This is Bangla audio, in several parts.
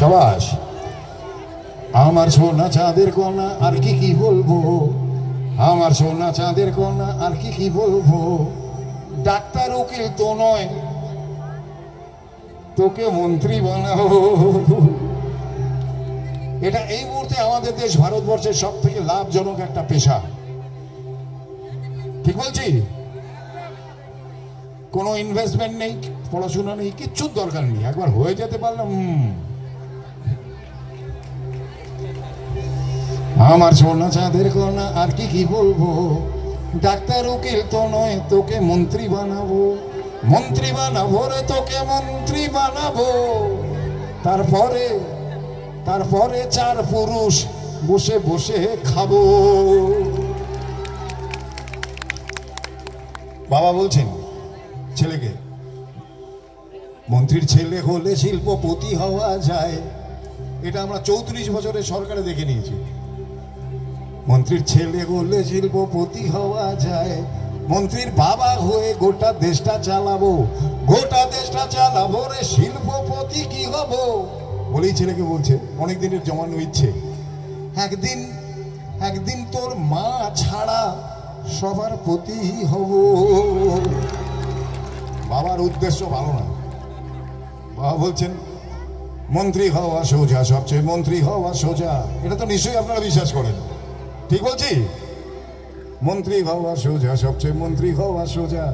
সবাস। আমার সোনা চাঁদের কন্যা আর কি কি বলবো, আমার সোনা চাঁদের কন্যা আর কি কি বলবো। ডাক্তার উকিল তো নয়, তোকে মন্ত্রী বানাবো। এটা এই মুহূর্তে আমাদের দেশ ভারতবর্ষের সব থেকে লাভজনক একটা পেশা, ঠিক বলছি? কোনো ইনভেস্টমেন্ট নেই, পড়াশোনা নেই, কিচ্ছুর দরকার নেই, একবার হয়ে যেতে পারলাম। আমার সোনা চাঁদের কন্যা আর কি কি বলবো। ডাক্তার উকিল তো নয়, তোকে মন্ত্রী বানাবো, মন্ত্রী বানাবো রে, তোকে মন্ত্রী বানাবো। তারপরে তারপরে 4 পুরুষ বসে বসে খাবো। বাবা বলছেন ছেলেকে, মন্ত্রীর ছেলে হলে শিল্পপতি হওয়া যায়। এটা আমরা 34 বছরের সরকারে দেখে নিয়েছি। মন্ত্রীর ছেলে হলে শিল্পপতি হওয়া যায়। মন্ত্রীর বাবা হয়ে গোটা দেশটা চালাবো, গোটা দেশটা চালাবো রে, শিল্পপতি কি হব। বলেই ছেলেকে বলছে অনেক দিনের জমানো ইচ্ছে, একদিন একদিন তোর মা ছাড়া সবার পতি হব। বাবার উদ্দেশ্য ভালো না। বাবা বলছেন মন্ত্রী হওয়া সোজা, সবচেয়ে মন্ত্রী হওয়া সোজা। এটা তো নিশ্চয়ই আপনারা বিশ্বাস করেন, ঠিক বলছি? মন্ত্রী হওয়া সোজা, সবচেয়ে মন্ত্রী হওয়া সোজা।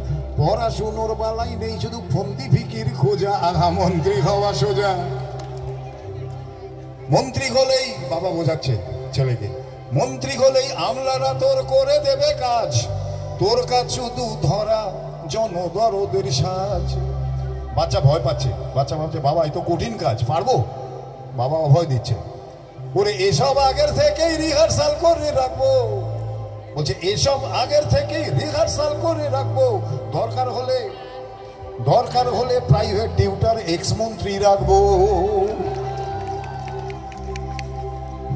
পড়াশুনোর বালাই নেই, শুধু ফন্দি ফিকির খোঁজা। আহা, মন্ত্রী হওয়া সোজা। মন্ত্রী হলেই, বাবা বোঝাচ্ছে ছেলেকে, মন্ত্রী হলেই আমলারা তোর করে দেবে কাজ। তোর কাজ শুধু ধরা জনদরদের সাজ। বাচ্চা ভয় পাচ্ছে, বাচ্চা ভাবছে বাবা এই তো কঠিন কাজ, পারবো? বাবা অভয় দিচ্ছে, ওরে এসব আগের থেকেই রিহার্সাল করে রাখবো। বলছে এসব আগের থেকেই রিহার্সাল করে রাখবো। দরকার হলে প্রাইভেট টিউটার এক্স মন্ত্রী রাখবো।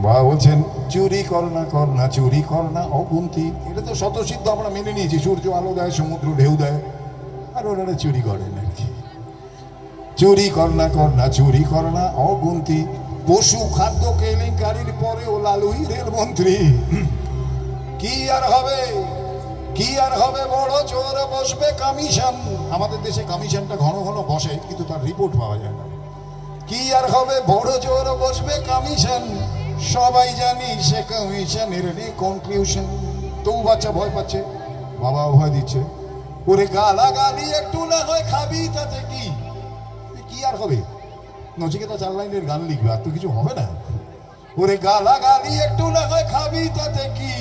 বাবা বলছেন চুরি কর না চুরি কর না অগুন্তি। এটা তো স্বতঃসিদ্ধ, আমরা মেনে নিয়েছি। সূর্য আলো দেয়, সমুদ্র ঢেউ দেয়, আর ওনারা চুরি করেন আর কি। চুরি কর না চুরি কর না অগুন্তি। পশু খাদ্য কেলেঙ্কারির পরেও লালুই রেলমন্ত্রী। কি আর হবে, বড় চোর বসবে কমিশন। আমাদের দেশে কমিশনটা ঘন ঘন বসে, কিন্তু তার রিপোর্ট পাওয়া যায় না। কি আর হবে, বড় চোর বসবে কমিশন। সবাই জানি সে কমিশনের কনক্লুশন। তবু বাচ্চা ভয় পাচ্ছে, বাবা ভয় দিচ্ছে, ওরে গালাগালি একটু না হয় খাবি, তাতে কি আর হবে? নচিকেতা 4 লাইনের গান লিখবে, আর তো কিছু হবে না। ওরে গালাগালি একটু না হয় খাবি, তাতে কি?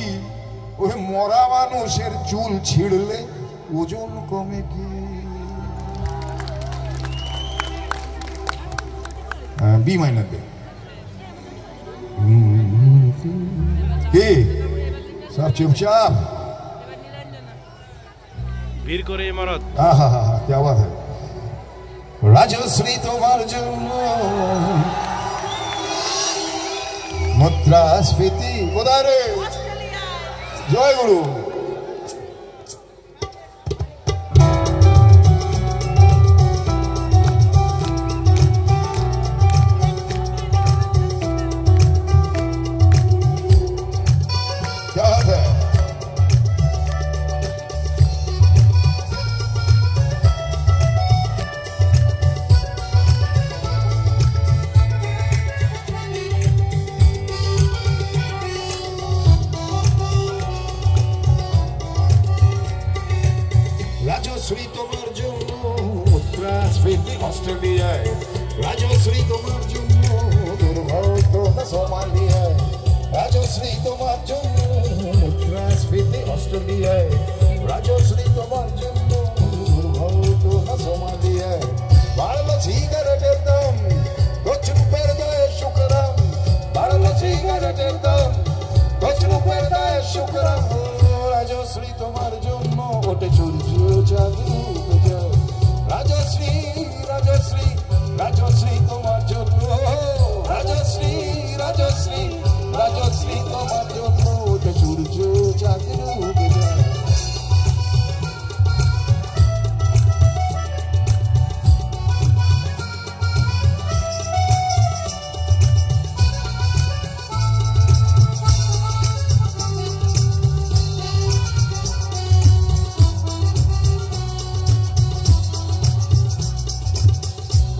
ওরে মরা মানুষের চুল ছিঁড়লে ওজন কমে কি? বি মাইনার দে কি সব চুপচাপ ভিড় করে ইমারত। আহা হা হা, क्या बात है। রাজশ্রী তোমার জন্য মুদ্রাস্ফীতি কোথায় রে? জয় গুরু। রাজশ্রী তোমার জন্য মুদ্রাস্ফীতি অস্ট্রেলিয়ায়। রাজশ্রী তোমার জন্য দুর্ঘটনা সোমালিয়ায়। রাজশ্রী তোমার জন্য মুদ্রাস্ফীতি অস্ট্রেলিয়ায়। রাজশ্রী তোমার জন্য দুর্ঘটনা সোমালিয়ায়। বাড়লো সিগারেটের দাম, দোচরুপের দায়ে শুকরাম। বাড়লো সিগারেটের দাম, দোচরুপের দায়ে শুকরাম। রাজশ্রী তোমার জন্য ওটে সূর্য চাঁদ ডুবে যায়। রাজশ্রী রাজশ্রী রাজশ্রী তোমার জন্য, রাজশ্রী রাজশ্রী রাজশ্রী তোমার জন্য ওটে সূর্য চাঁদ ডুবে যায়।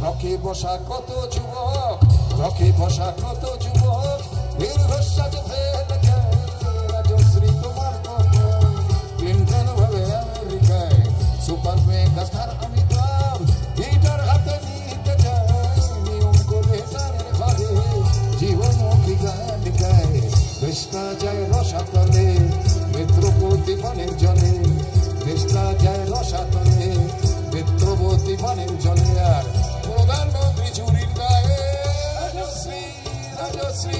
রকে বসা কত যুবক, রকে বসা কত যুবক দীর্ঘশ্বাস ফেলে যায়। রাজশ্রী তোমার কথা ক্লিন্টন ভাবে আমেরিকায়, সুপার মেগাস্টার অমিতাভ গিটার হাতে নিতে যায়। নিয়ম করে তারের ঘরে জীবনমুখী গান গায়। দেশটা যায় রসাতলে নেত্রবতী পানের জলে, দেশটা যায় রসাতলে নেত্রবতী পানের জলে। আর প্রধানমন্ত্রী চুরির গায়ে রাজশ্রী রাজশ্রী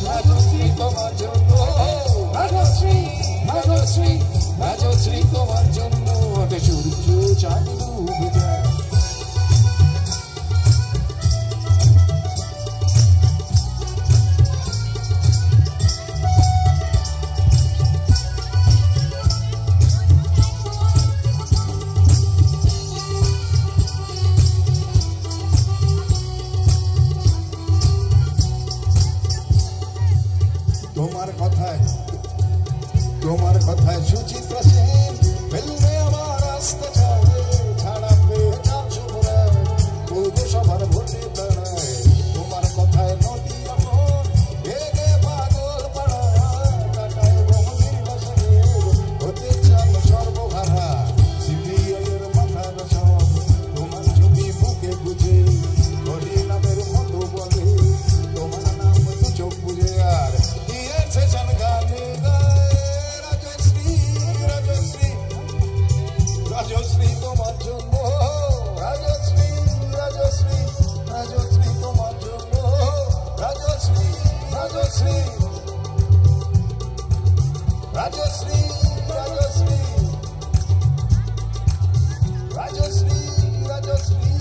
রাজশ্রী তোমার জন্য, রাজশ্রী রাজশ্রী রাজশ্রী তোমার জন্য সূর্য চাঁদ ডুবে যায়। তোমার কথায় সুচিত্রা সেন ফেলবে আমার আসতে চায়। ছাড়া পেয়ে চাল শুভরায় পৌরসভার ভোটে দাঁড়ায়। তোমার কথায় নদী আমন ভেগে পাগল পাড়ায়। কাটায় বঙ্গের বাসায় হতে চাল সর্বভারা। সিপিআইয়ের মাথার সব তোমার ছবি বুকে বুঝে হরি নামের মতো বলে। তোমার নাম দু চোখ বুঝে আর দিয়েছে চাল গানে রাজশ্রী তোমার জন্য, রাজশ্রী রাজশ্রী রাজশ্রী তোমার জন্য, রাজশ্রী রাজশ্রী রাজশ্রী রাজশ্রী রাজশ্রী রাজশ্রী